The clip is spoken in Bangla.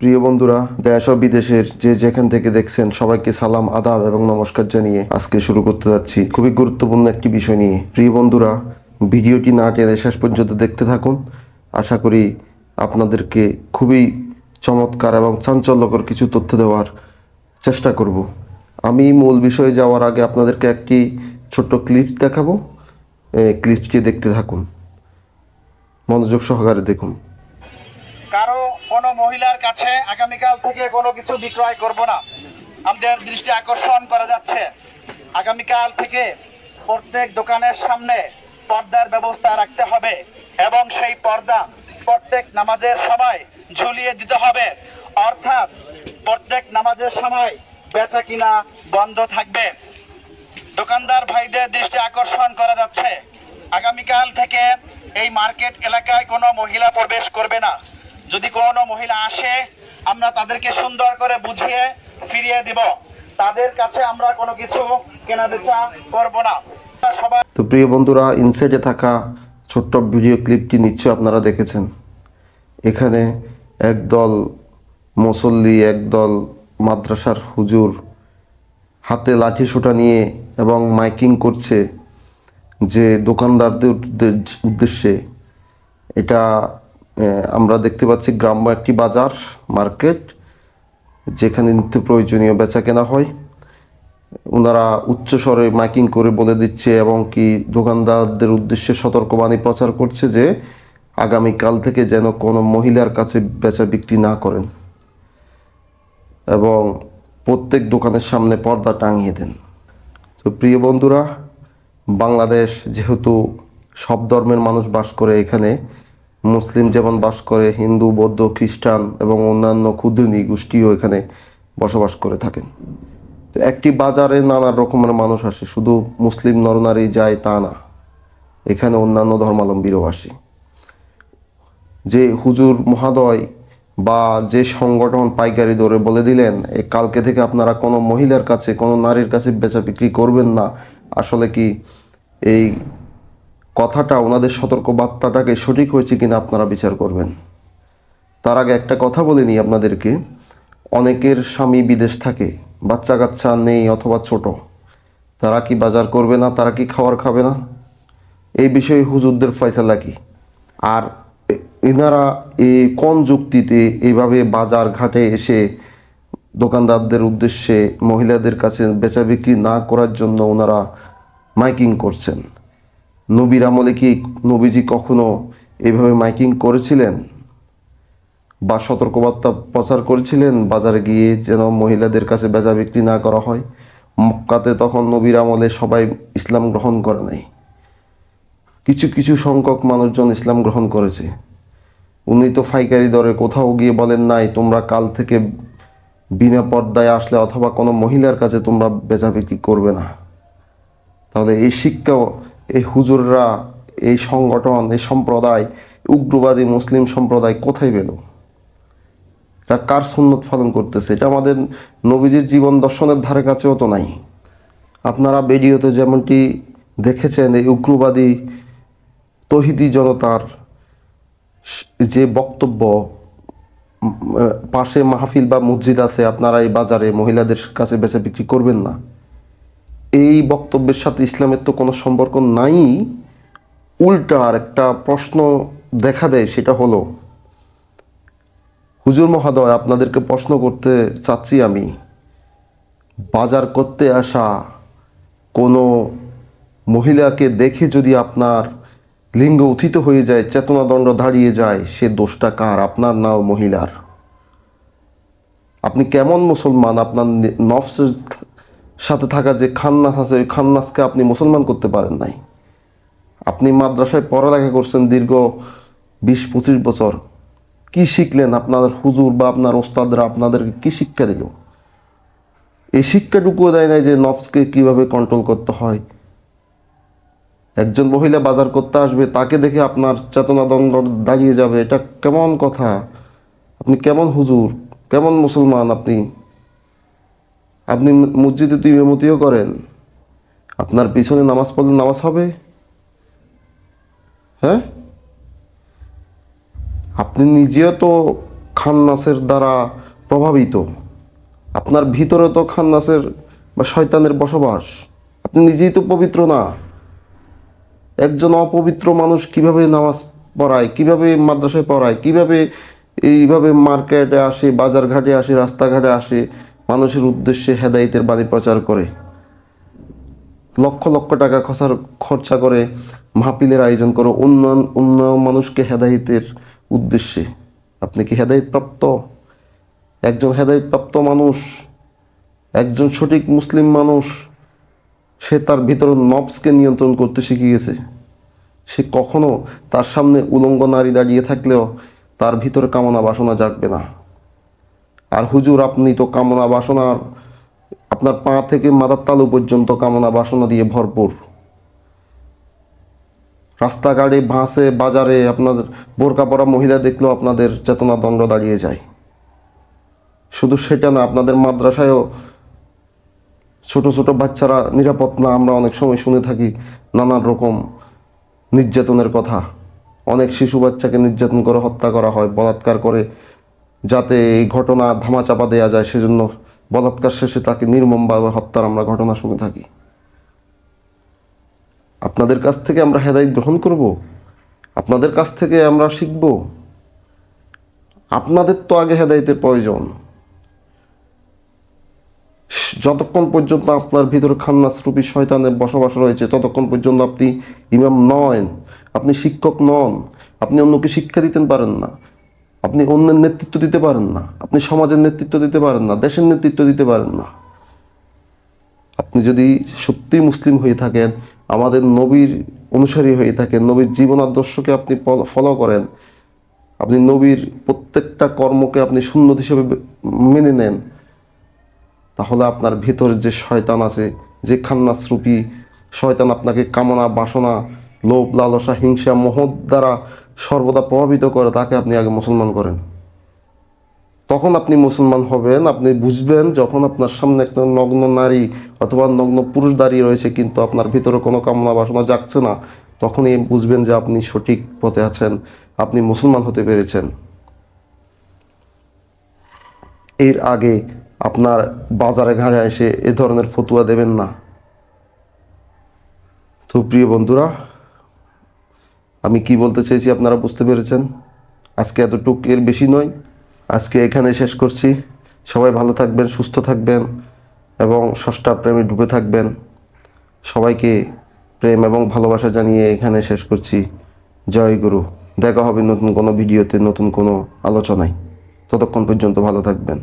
প্রিয় বন্ধুরা, দেশ ও বিদেশের যে যেখান থেকে দেখছেন সবাইকে সালাম, আদাব এবং নমস্কার জানিয়ে আজকে শুরু করতে যাচ্ছি খুবই গুরুত্বপূর্ণ একটি বিষয় নিয়ে। প্রিয় বন্ধুরা, ভিডিওটি না টেনে শেষ পর্যন্ত দেখতে থাকুন। আশা করি আপনাদেরকে খুবই চমৎকার এবং চাঞ্চল্যকর কিছু তথ্য দেওয়ার চেষ্টা করব। আমি মূল বিষয়ে যাওয়ার আগে আপনাদেরকে একটি ছোট্ট ক্লিপস দেখাবো। ক্লিপসটি দেখতে থাকুন, মনোযোগ সহকারে দেখুন। কারো কোনো মহিলার কাছে আগামীকাল থেকে কোনো কিছু বিক্রয় করব না। আমাদের দৃষ্টি আকর্ষণ করা যাচ্ছে, আগামীকাল থেকে প্রত্যেক দোকানের সামনে পর্দার ব্যবস্থা রাখতে হবে এবং সেই পর্দা প্রত্যেক নামাজের সময় ঝুলিয়ে দিতে হবে। অর্থাৎ প্রত্যেক নামাজের সময় বেচা কিনা বন্ধ থাকবে। দোকানদার ভাইদের দৃষ্টি আকর্ষণ করা যাচ্ছে, আগামীকাল থেকে এই মার্কেট এলাকায় কোনো মহিলা প্রবেশ করবে না। যদি কোনো মহিলা আসে, আমরা তাদেরকে সুন্দর করে বুঝিয়ে ফিরিয়ে দিব। তাদের কাছে আমরা কোনো কিছু কেনা বেচা করব না। সবাই তো প্রিয় বন্ধুরা, ইনসাইডে থাকা ছোট্ট ভিডিও ক্লিপটি নিশ্চয় আপনারা দেখেছেন। এখানে একদল মুসল্লি, একদল মাদ্রাসার হুজুর হাতে লাঠি সোঁটা নিয়ে এবং মাইকিং করছে যে দোকানদারদের উদ্দেশ্যে। এটা আমরা দেখতে পাচ্ছি গ্রাম্য একটি বাজার, মার্কেট, যেখানে নিত্য প্রয়োজনীয় বেচা কেনা হয়। ওনারা উচ্চস্বরে মাইকিং করে বলে দিচ্ছে এবং কি দোকানদারদের উদ্দেশ্যে সতর্কবাণী প্রচার করছে যে আগামীকাল থেকে যেন কোনো মহিলার কাছে বেচা বিক্রি না করেন এবং প্রত্যেক দোকানের সামনে পর্দা টাঙিয়ে দেন। তো প্রিয় বন্ধুরা, বাংলাদেশ যেহেতু সব ধর্মের মানুষ বাস করে, এখানে মুসলিম যেমন বাস করে, হিন্দু, বৌদ্ধ, খ্রিস্টান এবং অন্যান্য ক্ষুদ্র নৃগোষ্ঠীও এখানে বসবাস করে থাকেন। তো একটি বাজারে নানা রকমের মানুষ আসে, শুধু মুসলিম নরনারী যায় তা না, এখানে অন্যান্য ধর্মাবলম্বীরও আসে। যে হুজুর মহাদয় বা যে সংগঠন পাইকারি দরে বলে দিলেন কালকে থেকে আপনারা কোনো মহিলার কাছে, কোনো নারীর কাছে বেচা বিক্রি করবেন না, আসলে কি এই কথাটা, ওনাদের সতর্ক বার্তাটাকে সঠিক হয়েছে কিনা আপনারা বিচার করবেন। তার আগে একটা কথা বলে নিই আপনাদেরকে। অনেকের স্বামী বিদেশ থাকে, বাচ্চা কাচ্চা নেই অথবা ছোট, তারা কি বাজার করবে না? তারা কি খাবার খাবে না? এই বিষয়ে হুজুরদের ফয়সালা কি? আর এনারা এই কোন যুক্তিতে এইভাবে বাজার ঘাটে এসে দোকানদারদের উদ্দেশ্যে মহিলাদের কাছে বেচা বিক্রি না করার জন্য ওনারা মাইকিং করছেন? নবীর আমলে কি নবীজি কখনো এইভাবে মাইকিং করেছিলেন বা সতর্কবার্তা প্রচার করেছিলেন বাজারে গিয়ে যেন মহিলাদের কাছে বেচা বিক্রি না করা হয়? মক্কাতে তখন নবীর আমলে সবাই ইসলাম গ্রহণ করে নাই, কিছু কিছু সংখ্যক মানুষজন ইসলাম গ্রহণ করেছে। উনি তো পাইকারি দরে কোথাও গিয়ে বলেন নাই তোমরা কাল থেকে বিনা পর্দায় আসলে অথবা কোনো মহিলার কাছে তোমরা বেচা বিক্রি করবে না। তাহলে এই শিক্ষাও এই হুজুররা, এই সংগঠন, এই সম্প্রদায়, উগ্রবাদী মুসলিম সম্প্রদায় কোথায় পেল? এটা কার সুন্নত পালন করতেছে? এটা আমাদের নবীজির জীবন দর্শনের ধারে কাছেও তো নাই। আপনারা ভিডিওতে যেমনটি দেখেছেন, এই উগ্রবাদী তৌহিদি জনতার যে বক্তব্য, পাশে মাহফিল বা মসজিদ আছে, আপনারা এই বাজারে মহিলাদের কাছে বেচা বিক্রি করবেন না, এই বক্তব্যের সাথে ইসলামের তো কোনো সম্পর্ক নাই। উল্টা আর একটা প্রশ্ন দেখা দেয়, সেটা হলো, হুজুর মহোদয়, আপনাদেরকে প্রশ্ন করতে চাচ্ছি আমি, বাজার করতে আসা কোনো মহিলাকে দেখে যদি আপনার লিঙ্গ উত্থিত হয়ে যায়, চেতনাদণ্ড দাঁড়িয়ে যায়, সে দোষটা কার? আপনার না মহিলার? আপনি কেমন মুসলমান? আপনার নফসের সাথে থাকা যে খান্নাস আছে, ওই খান্নাসকে আপনি মুসলমান করতে পারেন নাই। আপনি মাদ্রাসায় পড়ালেখা করছেন দীর্ঘ 20-25 বছর, কি শিখলেন? আপনার হুজুর বা আপনার ওস্তাদরা আপনাদেরকে কি শিক্ষা দিল? এই শিক্ষাটুকুও দেয় নাই যে নফসকে কিভাবে কন্ট্রোল করতে হয়। একজন মহিলা বাজার করতে আসবে, তাকে দেখে আপনার চেতনাদণ্ড দাঁড়িয়ে যাবে, এটা কেমন কথা? আপনি কেমন হুজুর, কেমন মুসলমান? আপনি আপনি মসজিদে তো ইমামতিও করেন, আপনার পিছনে নামাজ পড়লে নামাজ হবে? হ্যাঁ, আপনি নিজেও তো খান্নাসের দ্বারা প্রভাবিত। আপনার ভিতরে তো খান্নাসের বা শয়তানের বসবাস। আপনি নিজেই তো পবিত্র না। একজন অপবিত্র মানুষ কিভাবে নামাজ পড়ায়, কিভাবে মাদ্রাসায় পড়ায়, কিভাবে এইভাবে মার্কেটে আসে, বাজার ঘাটে আসে, রাস্তাঘাটে আসে, মানুষের উদ্দেশ্যে হেদায়েতের বাণী প্রচার করে, লক্ষ লক্ষ টাকা খরচা করে মাহফিলের আয়োজন করে অন্য মানুষকে হেদায়েতের উদ্দেশ্যে। আপনি কি হেদায়েত প্রাপ্ত? একজন হেদায়েত প্রাপ্ত মানুষ, একজন সঠিক মুসলিম মানুষ, সে তার ভিতর নফসকে নিয়ন্ত্রণ করতে শিখে গেছে। সে কখনো তার সামনে উলঙ্গ নারী দাঁড়িয়ে থাকলেও তার ভিতরে কামনা বাসনা জাগবে না। আর হুজুর, আপনি তো কামনা বাসনার, আপনার পা থেকে মাথার তালু পর্যন্ত কামনা বাসনা দিয়ে ভরপুর। রাস্তাঘাটে, বাসে, বাজারে আপনাদের বোরকা পরা মহিলা দেখলেও আপনাদের চেতনা দণ্ড দাঁড়িয়ে যায়। শুধু সেটা না, আপনাদের মাদ্রাসায়ও ছোট ছোট বাচ্চারা নিরাপদ না। আমরা অনেক সময় শুনে থাকি নানান রকম নির্যাতনের কথা। অনেক শিশু বাচ্চাকে নির্যাতন করে হত্যা করা হয়, বলাৎকার করে, যাতে এই ঘটনা ধামাচাপা দেওয়া যায়। সেজন্য বলাৎকার শেষে তাকে নির্মমভাবে হত্যার আমরা ঘটনা শুনে থাকি। আপনাদের কাছ থেকে আমরা হেদায়েত গ্রহণ করব? আপনাদের কাছ থেকে আমরা শিখব? আপনাদের তো আগে হেদায়েতের প্রয়োজন। যতক্ষণ পর্যন্ত আপনার ভিতরে খান্নাসরূপী শয়তানের বসবাস রয়েছে, ততক্ষণ পর্যন্ত আপনি ইমাম নন, আপনি শিক্ষক নন, আপনি অন্যকে শিক্ষা দিতে পারেন না, আপনি অন্যের নেতৃত্ব দিতে পারেন না, আপনি সমাজের নেতৃত্ব দিতে পারেন না, দেশের নেতৃত্ব দিতে পারেন না। আপনি যদি সত্যি মুসলিম হয়ে থাকেন, আমাদের নবীর অনুসারী হয়ে থাকেন, নবীর জীবন আদর্শকে আপনি ফলো করেন, আপনি নবীর প্রত্যেকটা কর্মকে আপনি সুন্নত হিসেবে মেনে নেন, তাহলে আপনার ভিতর যে শয়তান আছে, যে খান্নাসরূপী শয়তান আপনাকে কামনা বাসনা, লোভ, লালসা, হিংসা, মোহ দ্বারা সর্বদা প্রভাবিত করে, তাকে আপনি আগে মুসলমান করেন। তখন আপনি মুসলমান হবেন, আপনি বুঝবেন, যখন আপনার সামনে একটা নগ্ন নারী অথবা নগ্ন পুরুষ দাঁড়িয়ে রয়েছে কিন্তু আপনার ভিতরে কোনো কামনা বাসনা জাগছে না, তখনই বুঝবেন যে আপনি সঠিক পথে আছেন, আপনি মুসলমান হতে পেরেছেন। এর আগে আপনার বাজারে ঘাড়ে এসে এ ধরনের ফতুয়া দেবেন না। তো প্রিয় বন্ধুরা, আমি কি বলতে চেয়েছি আপনারা বুঝতে পেরেছেন। আজকে এতটুক, এর বেশি নয়। আজকে এখানে শেষ করছি। সবাই ভালো থাকবেন, সুস্থ থাকবেন এবং স্রষ্টার প্রেমে ডুবে থাকবেন। সবাইকে প্রেম এবং ভালোবাসা জানিয়ে এখানে শেষ করছি। জয় গুরু। দেখা হবে নতুন কোনো ভিডিওতে, নতুন কোনো আলোচনায়। ততক্ষণ পর্যন্ত ভালো থাকবেন।